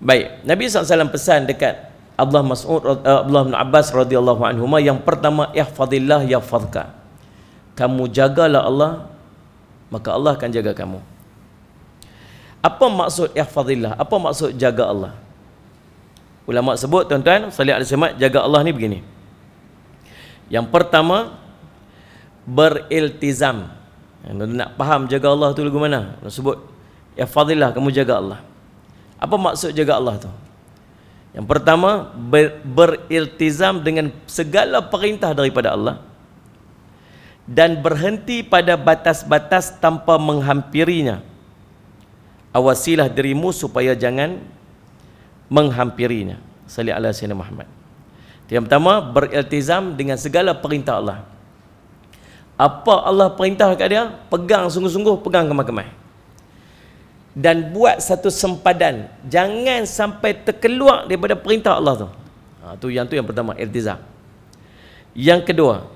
Baik, Nabi SAW pesan dekat Abdullah bin Abbas radhiyallahu anhuma, yang pertama, ihfazillah yahfazka. Kamu jagalah Allah, maka Allah akan jaga kamu. Apa maksud ihfazillah? Apa maksud jaga Allah? Ulama sebut, tuan-tuan, salih alaihi wasallam, jaga Allah ni begini. Yang pertama, beriltizam. Nak faham jaga Allah tu lagu mana? Nak sebut ihfazillah, kamu jaga Allah. Apa maksud jaga Allah tu? Yang pertama, beriltizam dengan segala perintah daripada Allah dan berhenti pada batas-batas tanpa menghampirinya. Awasilah dirimu supaya jangan menghampirinya. Salli ala sayyidina Muhammad. Yang pertama, beriltizam dengan segala perintah Allah. Apa Allah perintah kat dia, pegang sungguh-sungguh, pegang kemai-kemai. Dan buat satu sempadan, jangan sampai terkeluar daripada perintah Allah tu. Yang pertama, iltizam. Yang kedua,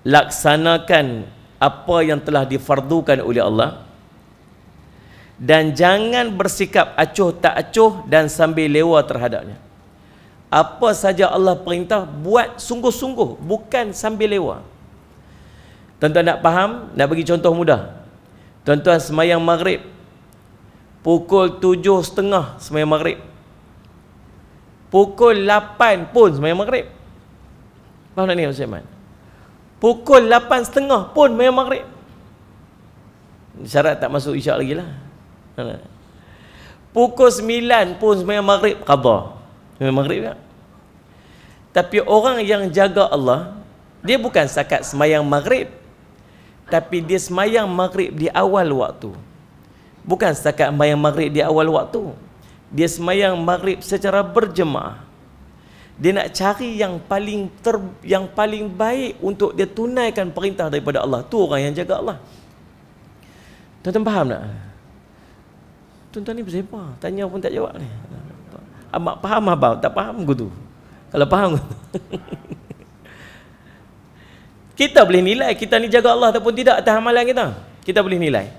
laksanakan apa yang telah difardukan oleh Allah, dan jangan bersikap acuh tak acuh dan sambil lewa terhadapnya. Apa saja Allah perintah, buat sungguh-sungguh, bukan sambil lewa. Tuan-tuan nak faham? Nak bagi contoh mudah. Tuan-tuan semayang maghrib, pukul 7.30 semayang maghrib, pukul 8 pun semayang maghrib. Faham tak ni Ustaz Iman? Pukul 8.30 pun semayang maghrib. Syarat tak masuk isyak lagi lah. Pukul 9 pun semayang maghrib, qadha. Semayang maghrib tak? Tapi orang yang jaga Allah, dia bukan setakat semayang maghrib, tapi dia semayang maghrib di awal waktu. Bukan setakat semayang maghrib di awal waktu, dia semayang maghrib secara berjemaah. Dia nak cari yang paling baik untuk dia tunaikan perintah daripada Allah. Tu orang yang jaga Allah. Tuan-tuan faham tak? Tuan-tuan ni bersepah, tanya pun tak jawab ni. Abang faham abang? Tak faham ke tu? Kalau faham ke tu? Kita boleh nilai kita ni jaga Allah ataupun tidak atas amalan kita. Kita boleh nilai.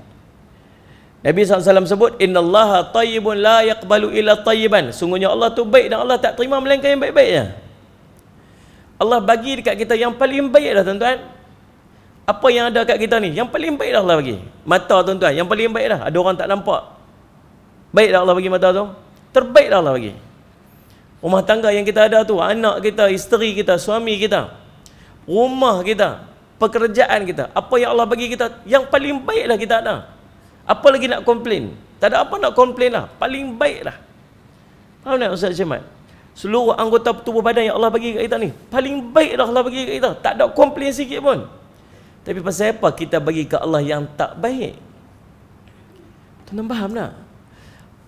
Nabi SAW sebut, innallaha tayyibun la yaqbalu illa tayyiban. Sungguhnya Allah tu baik dan Allah tak terima melainkan yang baik-baiknya. Allah bagi dekat kita yang paling baik dah, tuan-tuan. Apa yang ada kat kita ni, yang paling baik dah Allah bagi. Mata, tuan-tuan, yang paling baik dah. Ada orang tak nampak, baik dah Allah bagi mata tu. Terbaik dah Allah bagi. Rumah tangga yang kita ada tu, anak kita, isteri kita, suami kita, rumah kita, pekerjaan kita, apa yang Allah bagi kita, yang paling baik dah kita ada. Apa lagi nak komplain? Tak ada apa nak komplain lah. Paling baik lah. Faham tak Ustaz Syamad? Seluruh anggota tubuh badan yang Allah bagi kat kita ni, paling baik dah Allah bagi kat kita. Tak ada komplain sikit pun. Tapi pasal apa kita bagi ke Allah yang tak baik? Tuan-tuan faham tak?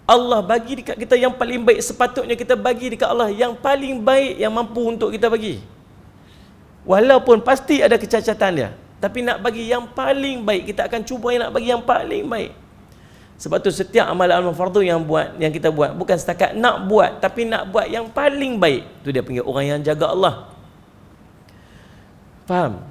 Allah bagi dekat kita yang paling baik, sepatutnya kita bagi dekat Allah yang paling baik yang mampu untuk kita bagi. Walaupun pasti ada kecacatan dia, tapi nak bagi yang paling baik, kita akan cuba yang nak bagi yang paling baik. Sebab tu setiap amalan fardu yang kita buat, bukan setakat nak buat, tapi nak buat yang paling baik. Tu dia panggil orang yang jaga Allah. Faham?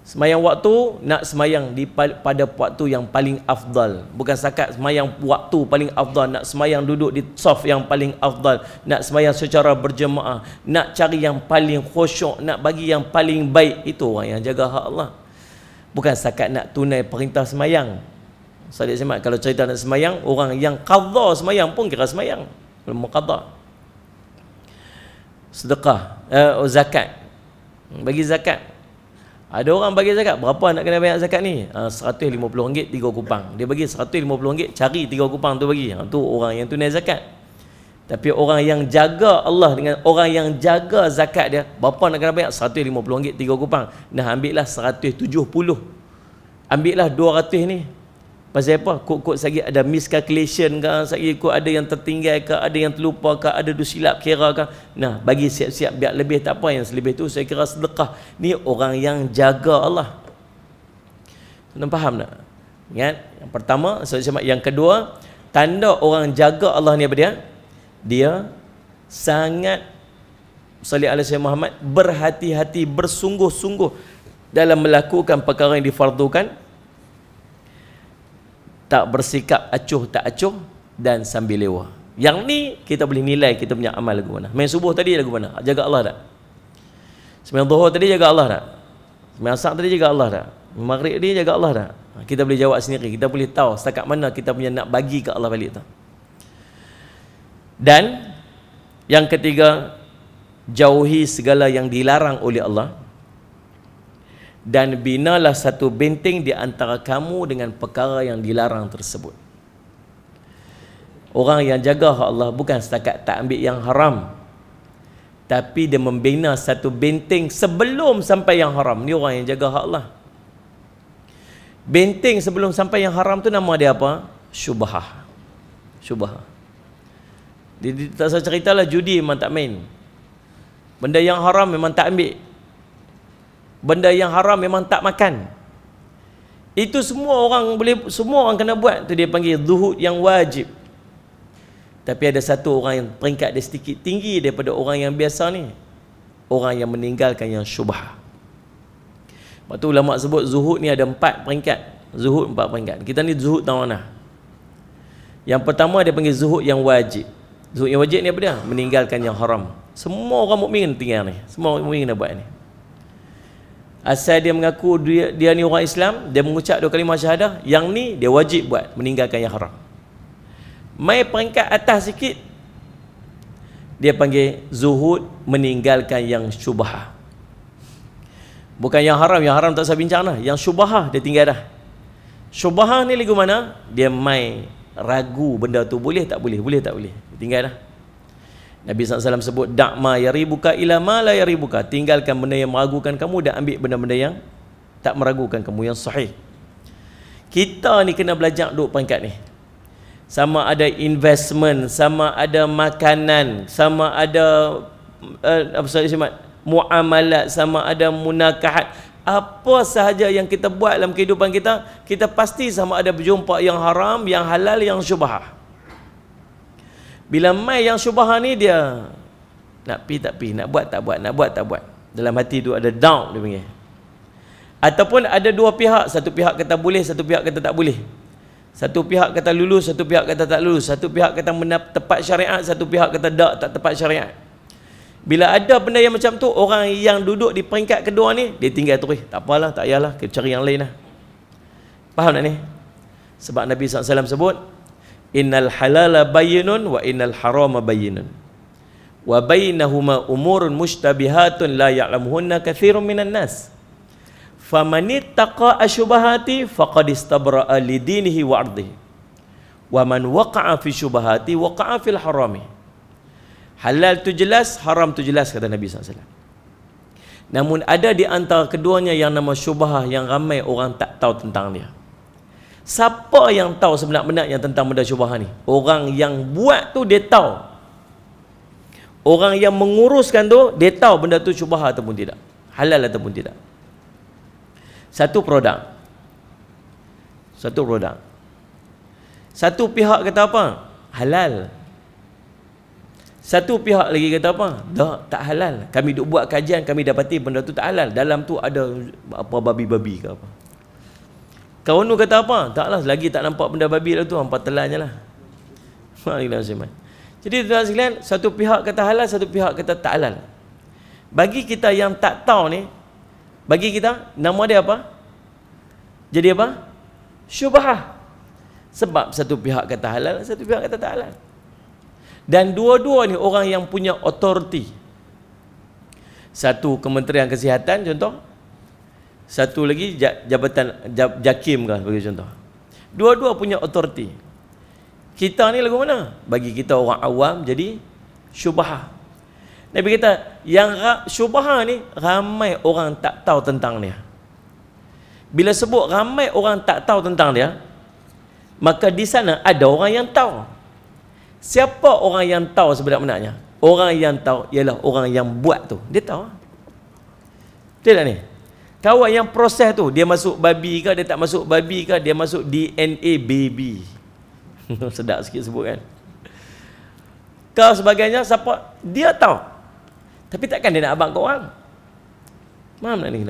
Semayang waktu, nak semayang pada waktu yang paling afdal. Bukan setakat semayang waktu paling afdal, nak semayang duduk di saf yang paling afdal, nak semayang secara berjemaah, nak cari yang paling khusyuk, nak bagi yang paling baik. Itu orang yang jaga hak Allah. Bukan setakat nak tunai perintah semayang. Sahabat semayang, kalau cerita nak semayang, orang yang qadha semayang pun kira semayang. Kalau mau qadha. Sedekah, zakat. Bagi zakat. Ada orang bagi zakat, berapa nak kena bayar zakat ni? RM150 3 kupang. Dia bagi RM150, cari 3 kupang tu bagi. Tu orang yang tunai zakat. Tapi orang yang jaga Allah dengan orang yang jaga zakat dia, berapa nak kena bayar? RM150 3 kupang. Nah, ambillah 170. Ambillah 200 ni. Pasal apa? Kok sagi ada miscalculation ke, sagi kok ada yang tertinggal ke, ada yang terlupa ke, ada silap kira ke. Nah, bagi siap-siap biar lebih, tak apa, yang selebih tu saya kira sedekah. Ni orang yang jaga Allah. Tuan faham tak? Ingat, yang pertama, yang kedua, tanda orang jaga Allah ni apa dia? Dia sangat salli alaihi wasallam Muhammad, berhati-hati, bersungguh-sungguh dalam melakukan perkara yang difardukan. Tak bersikap acuh tak acuh dan sambil lewa. Yang ni kita boleh nilai kita punya amal lagu mana. Main subuh tadi lagu mana? Jaga Allah tak? Sembahyang zuhur tadi jaga Allah tak? Sembahyang asar tadi jaga Allah tak? Maghrib tadi jaga Allah tak? Kita boleh jawab sendiri. Kita boleh tahu setakat mana kita punya nak bagi ke Allah balik tu. Dan yang ketiga, jauhi segala yang dilarang oleh Allah dan binalah satu benteng di antara kamu dengan perkara yang dilarang tersebut. Orang yang jaga hak Allah bukan setakat tak ambil yang haram, tapi dia membina satu benteng sebelum sampai yang haram. Ni orang yang jaga hak Allah. Benteng sebelum sampai yang haram tu nama dia apa? Syubhah. Syubhah. Dia tak usah ceritalah, judi memang tak main. Benda yang haram memang tak ambil. Benda yang haram memang tak makan. Itu semua orang kena buat. Tu dia panggil zuhud yang wajib. Tapi ada satu orang yang peringkat dia sedikit tinggi daripada orang yang biasa ni. Orang yang meninggalkan yang syubhah. Sebab tu ulama sebut zuhud ni ada 4 peringkat. Zuhud 4 peringkat. Kita ni zuhud tahu mana? Yang pertama dia panggil zuhud yang wajib. Zuhud yang wajib ni apa dia? Meninggalkan yang haram. Semua orang mukmin tinggal ni. Semua orang mukmin kena buat ni. Asal dia mengaku dia ni orang Islam, dia mengucap 2 kalimah syahadah, yang ni dia wajib buat, meninggalkan yang haram. Mai peringkat atas sikit, dia panggil zuhud meninggalkan yang syubhah. Bukan yang haram tak usah bincang dah. Yang syubhah dia tinggal dah. Syubhah ni lagu mana? Dia mai ragu benda tu boleh tak boleh, boleh tak boleh. Tinggal dah. Nabi SAW sebut, da'ma yaribuka ila ma la yaribuka. Tinggalkan benda yang meragukan kamu dan ambil benda-benda yang tak meragukan kamu, yang sahih. Kita ni kena belajar duk peringkat ni. Sama ada investment, sama ada makanan, sama ada muamalat, sama ada munakahat. Apa sahaja yang kita buat dalam kehidupan kita, kita pasti sama ada berjumpa yang haram, yang halal, yang syubhah. Bila mai yang syubhah ni dia nak pi tak pi, nak buat tak buat, nak buat tak buat. Dalam hati tu ada doubt dia panggil. Ataupun ada dua pihak, satu pihak kata boleh, satu pihak kata tak boleh. Satu pihak kata lulus, satu pihak kata tak lulus. Satu pihak kata tepat syariat, satu pihak kata tak tepat syariat. Bila ada benda yang macam tu, orang yang duduk di peringkat kedua ni, dia tinggal terus. Tak apalah, tak payahlah, kita cari yang lain lah. Faham tak ni? Sebab Nabi SAW sebut, innal halala bayyinun wa innal harama bayyinun wa bainahuma umurun mushtabihatun la ya'lamuhunna katsirun minan nas famanittaqa asyubahati faqad istabra'a lidinihi wa 'irdihi wa man waqa'a fi syubahati waqa'a fil harami. Halal tu jelas, haram tu jelas, kata Nabi SAW. Namun ada di antara keduanya yang nama syubhah yang ramai orang tak tahu tentang dia. Siapa yang tahu sebenar-benarnya tentang benda syubhah ni? Orang yang buat tu dia tahu. Orang yang menguruskan tu dia tahu benda tu syubhah ataupun tidak, halal ataupun tidak. Satu produk. Satu pihak kata apa? Halal. Satu pihak lagi kata apa? Tak halal. Kami duk buat kajian, kami dapati benda tu tak halal. Dalam tu ada apa babi-babi ke apa. Kawan tu kata apa? Taklah, lagi tak nampak benda babi lah tu, hampa telannya lah. Jadi tuan sekalian, satu pihak kata halal, satu pihak kata tak halal. Bagi kita yang tak tahu ni, bagi kita nama dia apa? Jadi apa? Syubhah. Sebab satu pihak kata halal, satu pihak kata tak halal. Dan dua-dua ni orang yang punya authority. Satu Kementerian Kesihatan contoh, satu lagi jabatan JAKIM ke bagi contoh. Dua-dua punya authority. Kita ni lagu mana? Bagi kita orang awam jadi syubhah. Nabi kata yang syubhah ni ramai orang tak tahu tentang dia. Bila sebut ramai orang tak tahu tentang dia, maka di sana ada orang yang tahu. Siapa orang yang tahu sebenarnya? Orang yang tahu ialah orang yang buat tu. Dia tahu. Betul tak ni? Kawan yang proses tu, dia masuk babi ke, dia tak masuk babi ke, dia masuk DNA baby. Sedap sikit sebut kan. Kau sebagainya, siapa? Dia tahu. Tapi takkan dia nak abang kau orang. Faham tak ni?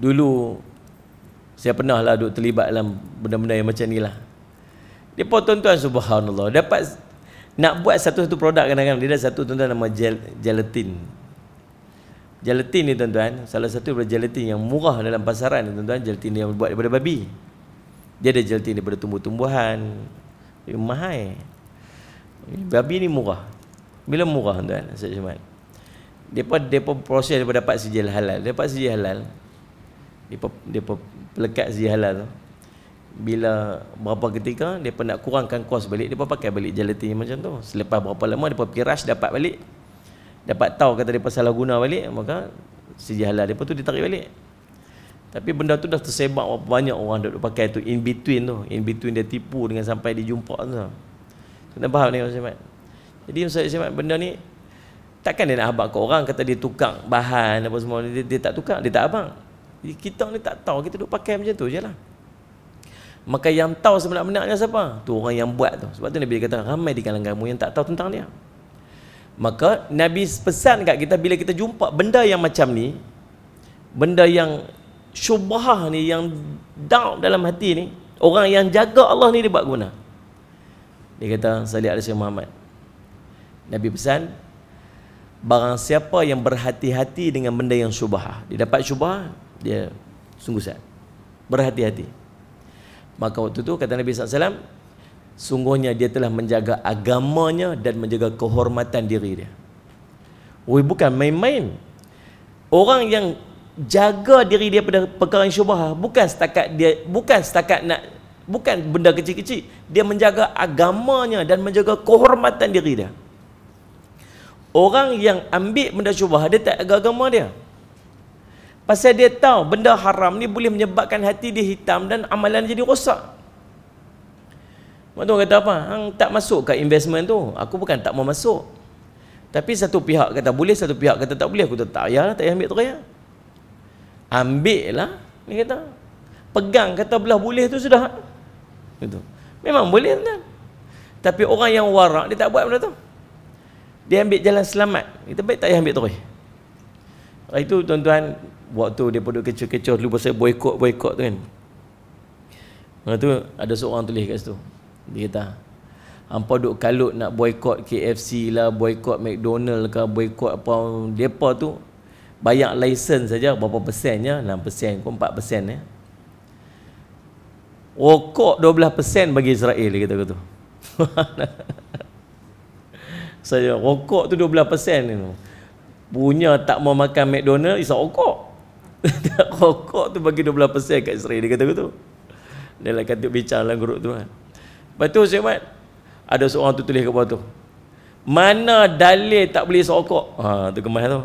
Dulu, saya pernah lah duk terlibat dalam benda-benda yang macam ni lah. Depa tuan-tuan subhanallah dapat nak buat satu-satu produk kadang-kadang dia ada satu tuan-tuan nama gelatin. Gelatin ni tuan-tuan, salah satu daripada gelatin yang murah dalam pasaran tuan-tuan, gelatin yang buat daripada babi. Dia ada gelatin daripada tumbuh-tumbuhan. Mahal. Babi ni murah. Bila murah tuan-tuan, Ustaz Syamad? Depa proses daripada dapat sijil halal. Dapat sijil halal. Depa pelekat sijil halal tu. Bila berapa ketika depa nak kurangkan kos balik, depa pakai balik gelatin macam tu. Selepas berapa lama depa pergi rush dapat balik. Dapat tahu kata depa salah guna balik, maka sijil halal depa tu ditarik balik. Tapi benda tu dah tersebar berapa banyak orang duk pakai tu, in between tu. In between dia tipu dengan sampai dia jumpa tu. Kena faham ni Ustaz Syamad. Jadi Ustaz Syamad, benda ni takkan dia nak abang ke orang kata dia tukar bahan apa semua, dia tak tukar, dia tak abang. Jadi kita ni tak tahu, kita duk pakai macam tu je lah. Maka yang tahu sebenar-benarnya siapa? Tu orang yang buat tu. Sebab tu Nabi kata ramai di kalangan kamu yang tak tahu tentang dia. Maka Nabi pesan kat kita bila kita jumpa benda yang macam ni, benda yang syubhah ni, yang doubt dalam hati ni, orang yang jaga Allah ni dia buat guna. Dia kata salih alaihi Muhammad. Nabi pesan barang siapa yang berhati-hati dengan benda yang syubhah, dia dapat syubhah, dia sungguh sad. Berhati-hati. Maka waktu tu kata Nabi SAW, sungguhnya dia telah menjaga agamanya dan menjaga kehormatan diri dia. Bukan main-main. Orang yang jaga diri dia pada perkara yang syubhah, bukan benda kecil-kecil. Dia menjaga agamanya dan menjaga kehormatan diri dia. Orang yang ambil benda syubhah, dia tak jaga agama dia. Pasal dia tahu benda haram ni boleh menyebabkan hati dia hitam dan amalan jadi rosak. Mak tu kata apa? Hang tak masuk ke investment tu. Aku bukan tak mau masuk. Tapi satu pihak kata boleh, satu pihak kata tak boleh. Aku kata tak payah, tak payah ambil tu raya. Ambil lah. Dia kata. Pegang kata belah boleh tu sudah. Gitu. Memang boleh kan. Tapi orang yang warak dia tak buat benda tu. Dia ambil jalan selamat. Kita baik tak payah ambil tu raya. Itu tuan-tuan, waktu dia duduk kecoh-kecoh dulu pasal boykot tu kan. Lepas tu ada seorang tulis kat situ. Dia kata, hampa duk kalut nak boykot KFC lah, boykot McDonald ke, boykot apa, depa tu bayar lesen saja berapa persennya, 6% ke 4% ya. Rokok 12% bagi Israel, dia kata gitu. Saya rokok tu 12% ni. Punya tak mau makan McDonald, isap rokok. Rokok tu bagi 12% kat Israel, dia kata gitu. Dia lah kata bicara dalam grup tu kan. Lepas tu Syekh, ada seorang tu tulis kat bawah tu, mana dalil tak boleh isap rokok? Tu kemas tu.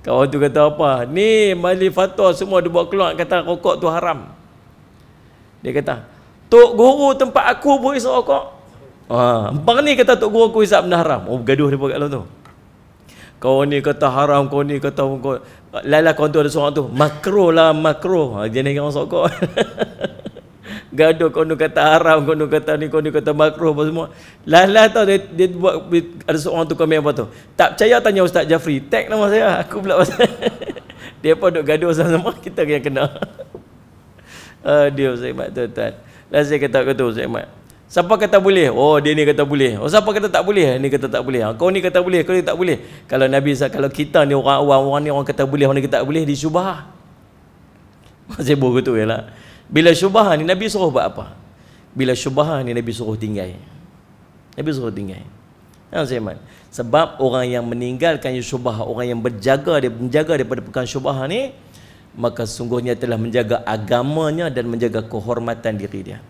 Kawan tu kata apa? Ni majlis fatwa semua dia buat keluar kata rokok tu haram. Dia kata, Tok Guru tempat aku pun isap rokok. Bang ni kata Tok Guru aku isap benda haram. Gaduh dia buat kat dalam tu. Kau ni kata haram, kau ni kata kau. Lala kawan tu ada seorang tu, makruh lah makruh. Jenis orang rokok. Gaduh, kau ni kata haram, kau ni kata ni, kau ni kata makruh apa semua. Lala tahu dia buat, ada seorang tu komen apa tu. Tak percaya tanya Ustaz Jafri, tag nama saya, aku pula pasal. Dia pun duk gaduh sama-sama, kita yang kena. Dia Ustaz Ahmad tuan-tuan. Lalu saya kata tu Ustaz Ahmad, siapa kata boleh? Oh, dia ni kata boleh. Oh, siapa kata tak boleh? Ni kata tak boleh. Kau ni kata boleh, kau ni tak boleh. Kalau Nabi, kalau kita ni orang awam, orang ni orang kata boleh, orang ni kata tak boleh, disyubhah. Saya buat tu ialah, bila syubhah ni Nabi suruh buat apa? Bila syubhah ni Nabi suruh tinggal. Nabi suruh tinggal. Zaman. Sebab orang yang meninggalkan syubhah, orang yang menjaga daripada perkara syubhah ni, maka sungguhnya telah menjaga agamanya dan menjaga kehormatan diri dia.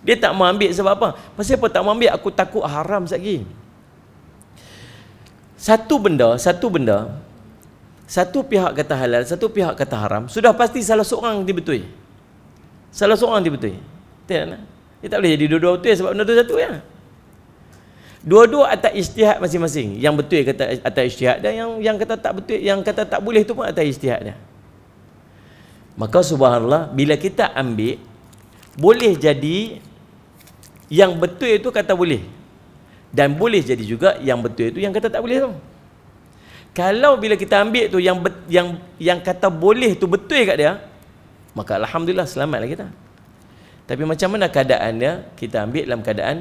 Dia tak mau ambil sebab apa? Pasal apa tak mau ambil? Aku takut haram lagi. Satu benda, satu pihak kata halal, satu pihak kata haram, sudah pasti salah seorang dia betul. Salah seorang dia betul. Dia tak boleh jadi dua-dua betul sebab benda tu satu ya. Dua-dua atas ijtihad masing-masing. Yang betul kata atas ijtihad dan yang kata tak betul, yang kata tak boleh tu pun atas ijtihad dia. Maka subhanallah, bila kita ambil, boleh jadi yang betul itu kata boleh, dan boleh jadi juga yang betul itu yang kata tak boleh tu. Kalau bila kita ambil tu yang kata boleh tu betul kat dia, maka alhamdulillah selamatlah kita. Tapi macam mana keadaannya, kita ambil dalam keadaan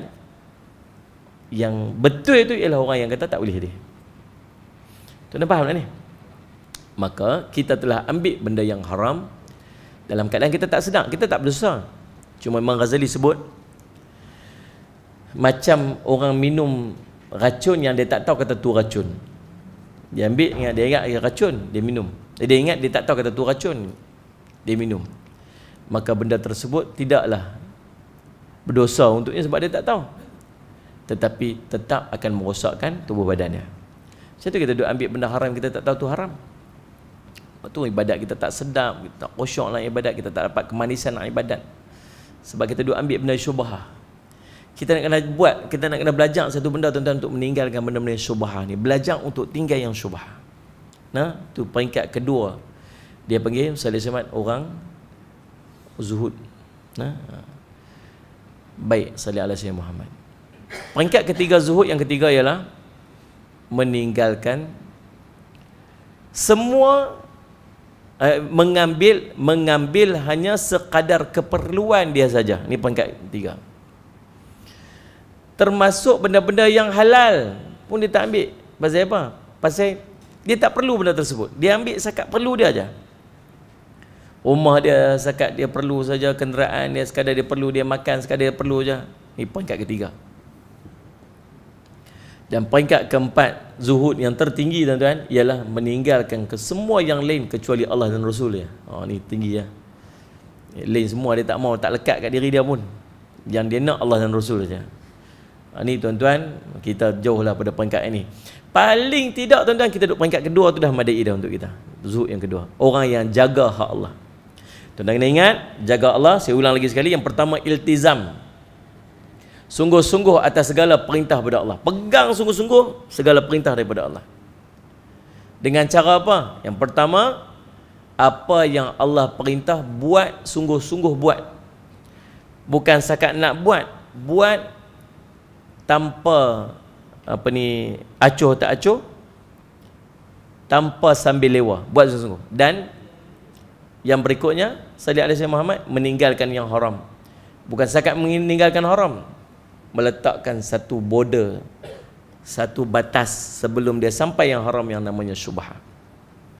yang betul itu ialah orang yang kata tak boleh dia. Tuan-tuan faham tak ni? Maka kita telah ambil benda yang haram dalam keadaan kita tak sedar, kita tak berdosa. Cuma Imam Ghazali sebut macam orang minum racun yang dia tak tahu kata tu racun. Dia ambil, dia ingat racun, dia minum. Dia ingat dia tak tahu kata tu racun, dia minum. Maka benda tersebut tidaklah berdosa untuknya sebab dia tak tahu, tetapi tetap akan merosakkan tubuh badannya. Sebab tu kita duduk ambil benda haram, kita tak tahu tu haram. Sebab tu ibadat kita tak sedap, kita tak khusyuk dalam ibadat, kita tak dapat kemanisan dalam ibadat. Sebab kita duduk ambil benda syubhah. Kita nak kena buat, kita nak kena belajar satu benda tuan-tuan untuk meninggalkan benda-benda syubhah ni. Belajar untuk tinggal yang syubhah. Nah, tu peringkat kedua. Dia panggil Salih Samad orang zuhud. Nah. Baik, salli ala sayyidina Muhammad. Peringkat ketiga zuhud, yang ketiga ialah meninggalkan semua, mengambil hanya sekadar keperluan dia saja. Ini peringkat ketiga. Termasuk benda-benda yang halal pun dia tak ambil. Pasal apa? Pasal dia tak perlu benda tersebut. Dia ambil sekat perlu dia aja. Rumah dia sekat dia perlu saja, kenderaan dia sekadar dia perlu, dia makan sekadar dia perlu saja. Ini peringkat ketiga. Dan peringkat keempat zuhud yang tertinggi tuan-tuan ialah meninggalkan ke semua yang lain kecuali Allah dan Rasul dia. Oh, ni tinggi ya. Lain semua dia tak mau, tak lekat kat diri dia pun. Yang dia nak Allah dan Rasul saja. Ni tuan-tuan, kita jauhlah pada peringkat ini. Paling tidak tuan-tuan, kita duduk peringkat kedua tu dah madai dah untuk kita. Zuhud yang kedua, orang yang jaga hak Allah. Tuan-tuan kena ingat, jaga Allah. Saya ulang lagi sekali. Yang pertama, iltizam, sungguh-sungguh atas segala perintah daripada Allah. Pegang sungguh-sungguh segala perintah daripada Allah. Dengan cara apa? Yang pertama, apa yang Allah perintah, buat, sungguh-sungguh buat. Bukan sakat nak buat, buat tanpa acuh tak acuh, tanpa sambil lewa, buat sungguh-sungguh. Dan yang berikutnya, sallallahu alaihi wasallam Muhammad, meninggalkan yang haram. Bukan sakat meninggalkan haram, meletakkan satu border, satu batas sebelum dia sampai yang haram yang namanya syubhah.